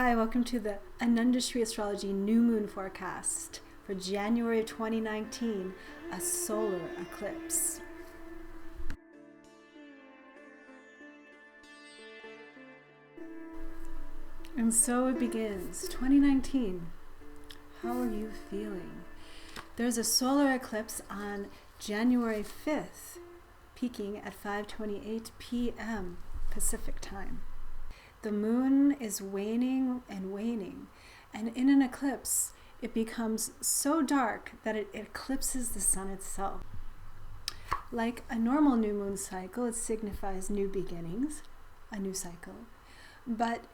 Hi, welcome to the Untitled Astrology New Moon Forecast for January of 2019, a solar eclipse. And so it begins, 2019. How are you feeling? There's a solar eclipse on January 5th, peaking at 5:28 p.m. Pacific time. The moon is waning and waning, and in an eclipse, it becomes so dark that it eclipses the sun itself. Like a normal new moon cycle, it signifies new beginnings, a new cycle, but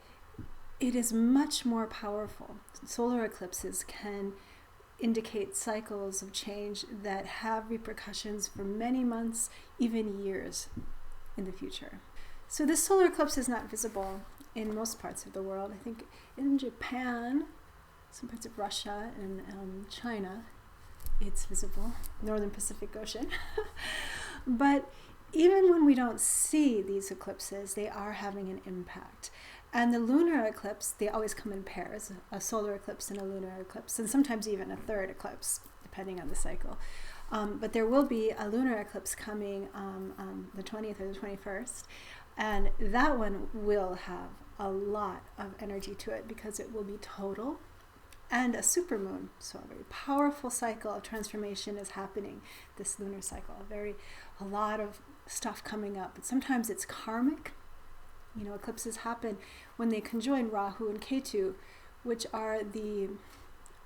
it is much more powerful. Solar eclipses can indicate cycles of change that have repercussions for many months, even years in the future. So this solar eclipse is not visible in most parts of the world. I think in Japan, some parts of Russia, and China, it's visible, northern Pacific Ocean. But even when we don't see these eclipses, they are having an impact. And the lunar eclipse, they always come in pairs, a solar eclipse and a lunar eclipse, and sometimes even a third eclipse, depending on the cycle. But there will be a lunar eclipse coming on the 20th or the 21st, and that one will have a lot of energy to it because it will be total and a supermoon. So a very powerful cycle of transformation is happening, this lunar cycle. A lot of stuff coming up. But sometimes it's karmic. You know, eclipses happen when they conjoin Rahu and Ketu, which are in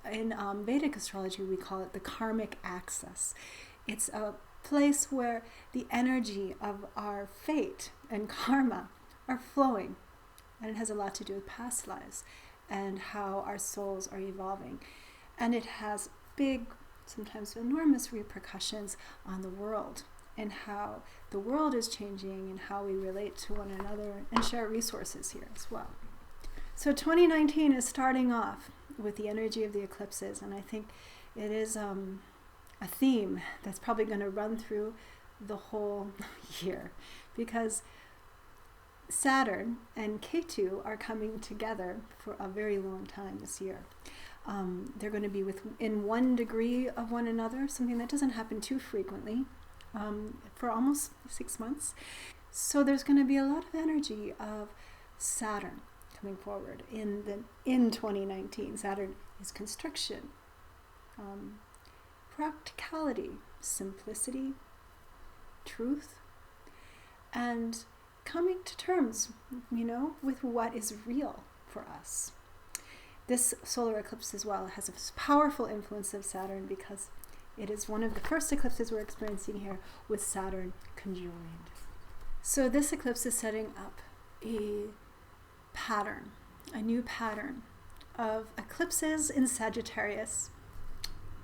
Vedic astrology, we call it the Karmic Axis. It's a place where the energy of our fate and karma are flowing. And it has a lot to do with past lives and how our souls are evolving. And it has big, sometimes enormous repercussions on the world and how the world is changing and how we relate to one another and share resources here as well. So 2019 is starting off with the energy of the eclipses, and I think it is a theme that's probably going to run through the whole year because Saturn and Ketu are coming together for a very long time this year. They're going to be in 1 degree of one another, something that doesn't happen too frequently, for almost 6 months. So there's going to be a lot of energy of Saturn coming forward in 2019. Saturn is construction, practicality, simplicity, truth, and coming to terms, with what is real for us. This solar eclipse as well has a powerful influence of Saturn because it is one of the first eclipses we're experiencing here with Saturn conjoined. So this eclipse is setting up a new pattern of eclipses in Sagittarius,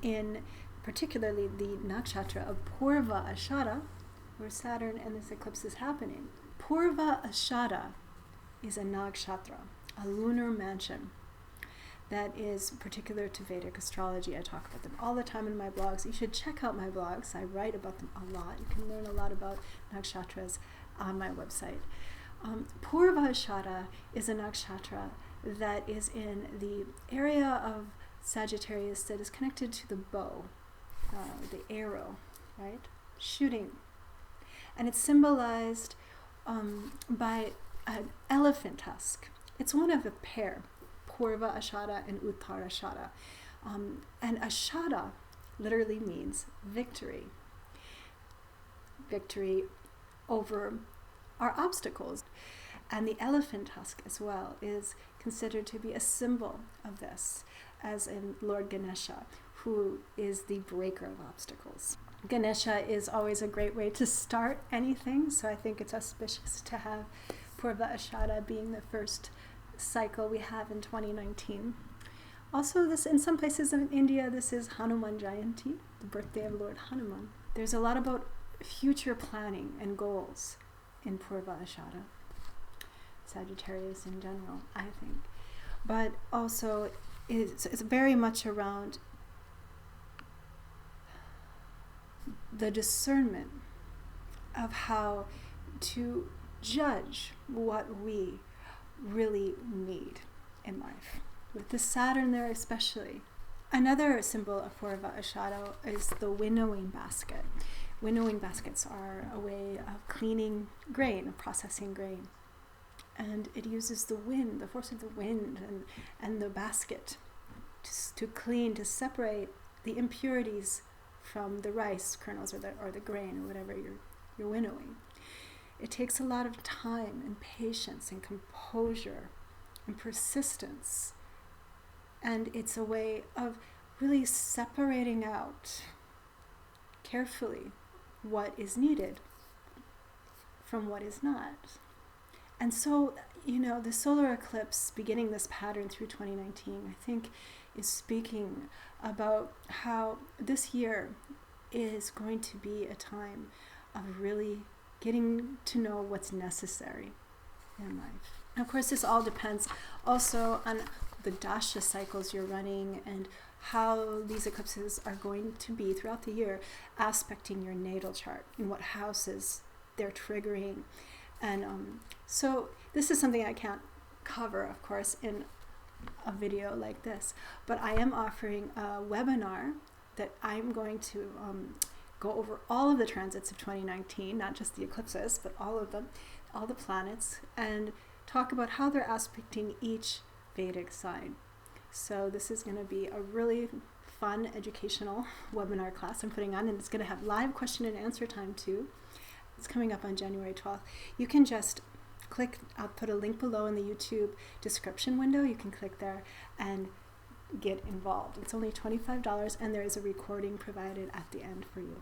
in particularly the nakshatra of Purva Ashadha, where Saturn and this eclipse is happening. Purva Ashadha is a nakshatra, a lunar mansion that is particular to Vedic astrology. I talk about them all the time in my blogs. You should check out my blogs. I write about them a lot. You can learn a lot about nakshatras on my website. Purva Ashadha is a nakshatra that is in the area of Sagittarius that is connected to the bow, the arrow, right? Shooting. And it's symbolized by an elephant tusk. It's one of a pair, Purva Ashadha and Uttara Ashadha. And Ashadha literally means victory. Victory over our obstacles. And the elephant tusk as well is considered to be a symbol of this, as in Lord Ganesha, who is the breaker of obstacles. Ganesha is always a great way to start anything, so I think it's auspicious to have Purva Ashadha being the first cycle we have in 2019. Also, this in some places in India, this is Hanuman Jayanti, the birthday of Lord Hanuman. There's a lot about future planning and goals in Purva Ashadha, Sagittarius in general, I think. But also, it's very much around the discernment of how to judge what we really need. in life, with the Saturn there especially. Another symbol of Purva Ashadha is the winnowing basket. Winnowing baskets are a way of cleaning grain, of processing grain. And it uses the wind, the force of the wind and the basket to clean, to separate the impurities from the rice kernels or the grain or whatever you're winnowing. It takes a lot of time and patience and composure and persistence. And it's a way of really separating out carefully what is needed from what is not. And so, the solar eclipse beginning this pattern through 2019, I think, is speaking about how this year is going to be a time of really getting to know what's necessary in life. And of course, this all depends also on the dasha cycles you're running and how these eclipses are going to be throughout the year, aspecting your natal chart and what houses they're triggering. And so this is something I can't cover, of course, in a video like this, but I am offering a webinar that I'm going to go over all of the transits of 2019, not just the eclipses, but all of them, all the planets, and talk about how they're aspecting each Vedic sign. So this is going to be a really fun educational webinar class I'm putting on, and it's going to have live question and answer time too. It's coming up on January 12th. You can just click, I'll put a link below in the YouTube description window. You can click there and get involved. It's only $25, and there is a recording provided at the end for you.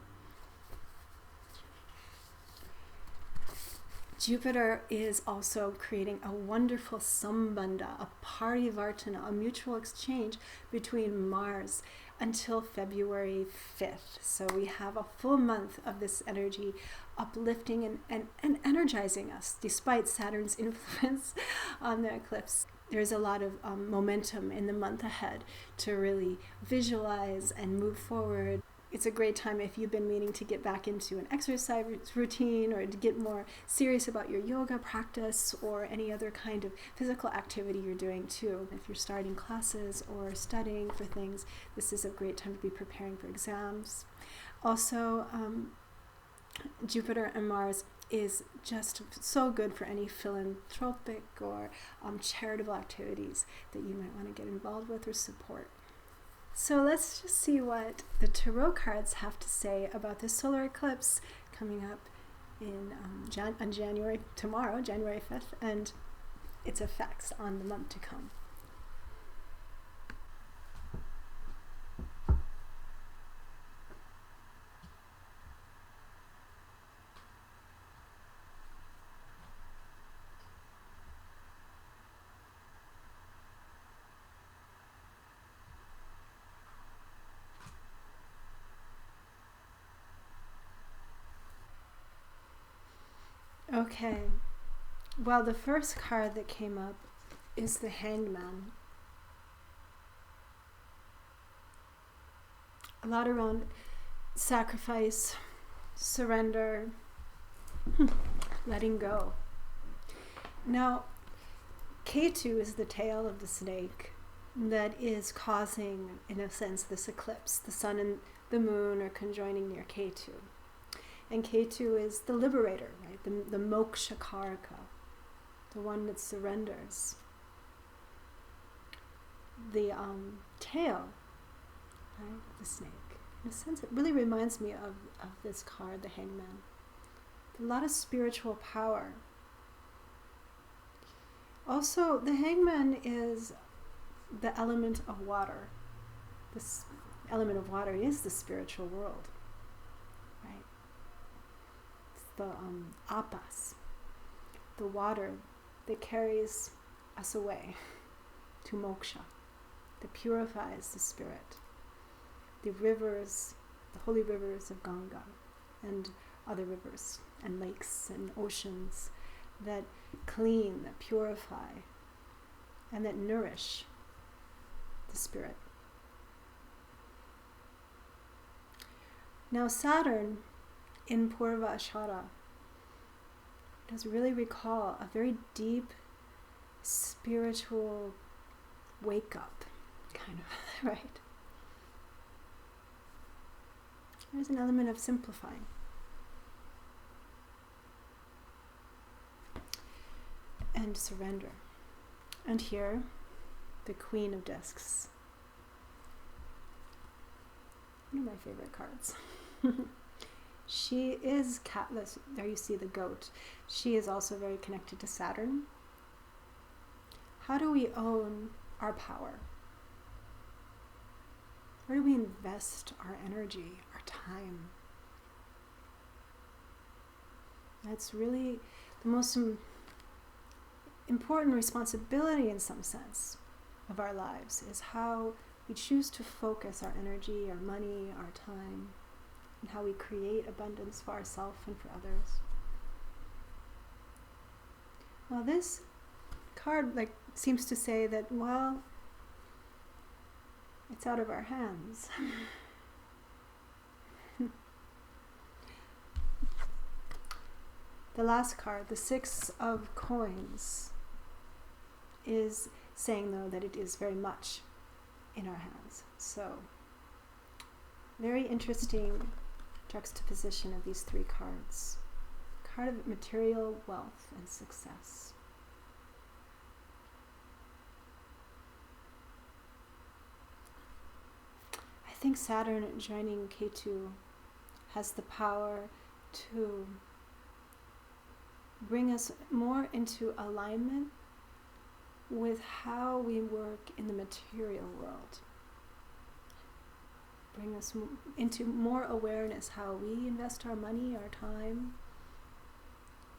Jupiter is also creating a wonderful sambandha, a parivartana, a mutual exchange between Mars until February 5th. So we have a full month of this energy uplifting and energizing us despite Saturn's influence on the eclipse. There's a lot of momentum in the month ahead to really visualize and move forward. It's a great time if you've been meaning to get back into an exercise routine or to get more serious about your yoga practice or any other kind of physical activity you're doing too. If you're starting classes or studying for things, this is a great time to be preparing for exams. Also, Jupiter and Mars is just so good for any philanthropic or charitable activities that you might want to get involved with or support. So let's just see what the tarot cards have to say about this solar eclipse coming up on tomorrow, January 5th, and its effects on the month to come. Okay, well, the first card that came up is the Hangman. A lot around sacrifice, surrender, letting go. Now, Ketu is the tail of the snake that is causing, in a sense, this eclipse. The sun and the moon are conjoining near Ketu. And Ketu is the liberator, right? The moksha karaka, the one that surrenders. The tail, right, the snake. In a sense, it really reminds me of this card, the Hangman. A lot of spiritual power. Also, the Hangman is the element of water. This element of water is the spiritual world. The apas, the water that carries us away to moksha, that purifies the spirit. The rivers, the holy rivers of Ganga and other rivers and lakes and oceans that clean, that purify, and that nourish the spirit. Now Saturn in Purva Ashadha does really recall a very deep spiritual wake up, kind of, right? There's an element of simplifying. And surrender. And here, the Queen of Discs. One of my favorite cards. She is catless. There you see the goat. She is also very connected to Saturn. How do we own our power? Where do we invest our energy, our time? That's really the most important responsibility in some sense of our lives, is how we choose to focus our energy, our money, our time, and how we create abundance for ourselves and for others. Well, this card seems to say that, well, it's out of our hands. The last card, the Six of Coins, is saying, though, that it is very much in our hands. So, very interesting juxtaposition of these three cards. Card of material wealth and success. I think Saturn joining Ketu has the power to bring us more into alignment with how we work in the material world. Bring us into more awareness how we invest our money, our time,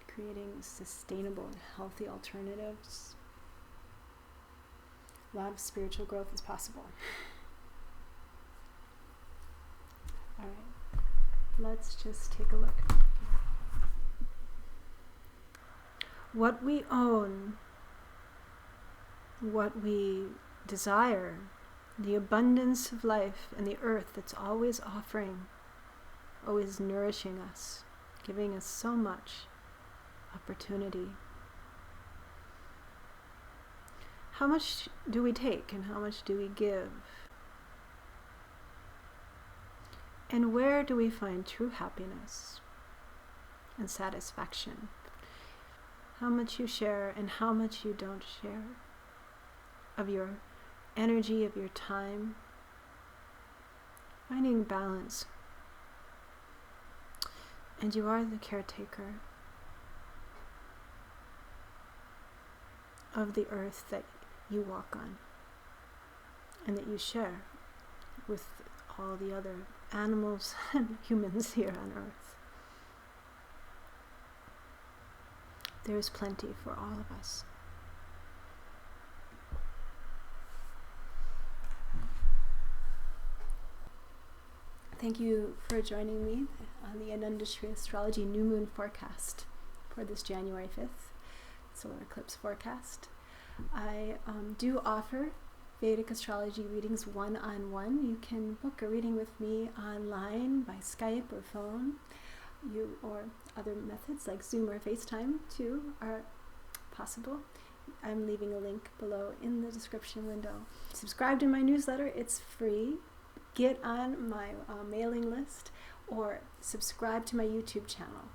creating sustainable and healthy alternatives. A lot of spiritual growth is possible. All right, let's just take a look. What we own, what we desire, the abundance of life and the earth that's always offering, always nourishing us, giving us so much opportunity. How much do we take and how much do we give? And where do we find true happiness and satisfaction? How much you share and how much you don't share of your energy, of your time. Finding balance. And you are the caretaker of the earth that you walk on and that you share with all the other animals and humans here on earth. There is plenty for all of us. Thank you for joining me on the Untitled Astrology New Moon forecast for this January 5th solar eclipse forecast. I do offer Vedic Astrology readings one-on-one. You can book a reading with me online by Skype or phone. Or other methods like Zoom or FaceTime too are possible. I'm leaving a link below in the description window. Subscribe to my newsletter, it's free. Get on my mailing list or subscribe to my YouTube channel.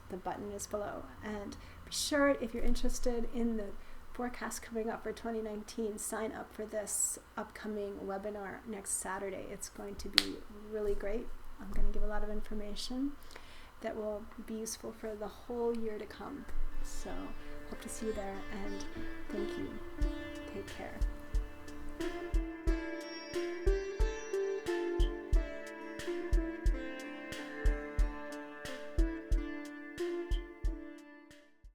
The button is below. And be sure, if you're interested in the forecast coming up for 2019, sign up for this upcoming webinar next Saturday. It's going to be really great. I'm going to give a lot of information that will be useful for the whole year to come. So, hope to see you there, and thank you. Take care.